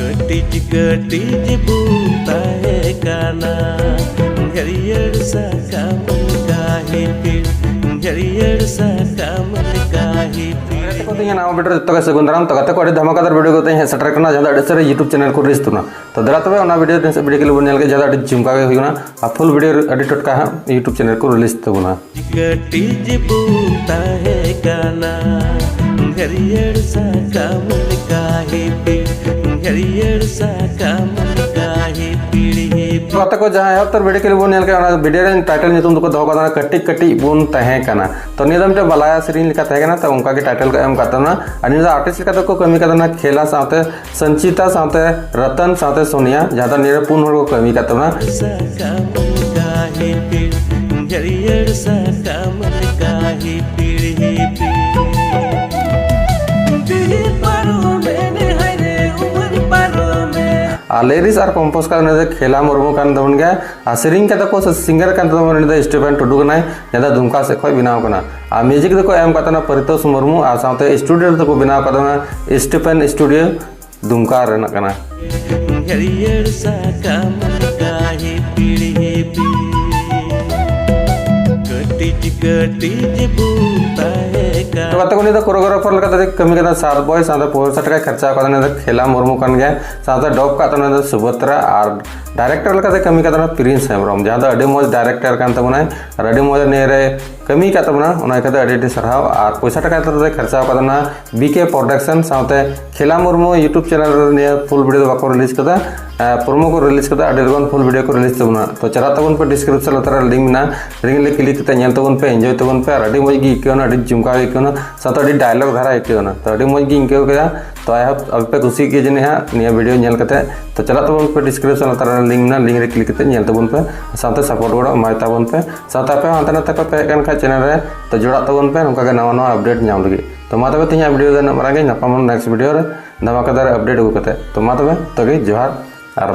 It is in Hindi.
कटिज कटिज बुताए काना हरियर साकाम काहे पेड़ हरियर साकाम काहे पेड़ को तीन नाव वीडियो जब सगुन दाराम तो कते को अड़ी धमाकादार वीडियो को तीन सेटर करना जहां अड़ी सारे यूट्यूब चैनल को रिलीज तुना तो दरा तबे ओना वीडियो वीडियो के लिए नेल के जहां अड़ी झुमका के होइना आ फुल वीडियो अड़ी टटका यूट्यूब चैनल को रिलीज तबुना कटिज बुताए काना हरियर साकाम काहे पेड़ हरियर साकाम काहे पेड़ कते को जहां है तर वीडियो के लिए नेल के ओना वीडियो रे टाइटल नितुम को दहो कदा कट्टी कट्टी बोन तहे काना तो निदा मिटे बलाया श्री लिखा तहे काना तो उनका के टाइटल का एम कातना अनि निदा आर्टिस्ट का को कमी कातना खेला साथे संचिता साथे रतन साथे सोनिया ज्यादा निरे पूर्ण को कमी कातना साकाम काहे पेड़ हरियर साकाम काहे पेड़ लेरिस और कंपोज का खेला मुर्मू कान दबन गया आ सेरिंग का को सिंगर कान दबन ने स्टीफन टुडू कनाय ज्यादा दुमका से खय बिनाव कना आ म्यूजिक दको एम कातना परितोष मुर्मू आ साथे स्टूडियो दको बिनाव कातना स्टीफन स्टूडियो दुमका रेना कना हरियर साकाम काहे पेड़ कटिज कटिज बुताए तो कते को निदा कोरियोग्राफर लगा कमी कदा 7 बॉय साथे 400 टका खर्चा कदा खेला मुर्मू कान गया साथे डॉप का सुभद्रा और डायरेक्टर लगा कमी कदा प्रिंस हेमब्रम जहां अडी मज डायरेक्टर कान तबना और अडी मज नेरे कमी का तबना उना कदा अडी सरहाव और पैसा टका खर्चा कदा बीके प्रोडक्शन साथे खेला मुर्मू यूट्यूब चैनल ने फुल वीडियो बाको रिलीज कदा प्रोमो को रिलीज कदा अडी लगन फुल वीडियो को रिलीज तबना तो चला तबन पे डिस्क्रिप्शन लतार लिंक ना लिंक ले क्लिक कते नेल तबन पे एंजॉय तबन पे अडी मज गी इकेना अडी झुमका इकेना साथे अडी डायलॉग धारा इकेना तो अडी मज गी इनके गया तो आई होप अब पे खुशी के जने हा निया वीडियो नेल कते तो चला तबन पे डिस्क्रिप्शन लतार लिंक ना लिंक रे क्लिक कते नेल तबन पे साथे सपोर्ट गोड़ा माय तबन पे साथे पे हांते ना तक पे कन खा चैनल रे तो जोड़ा तबन पे नका के नवा नवा अपडेट नाम लगी तो मा तबे तिया वीडियो दे नमरागे नपाम नेक्स्ट वीडियो रे धमाकेदार अपडेट हो कते तो मा तबे तगे जोहार आर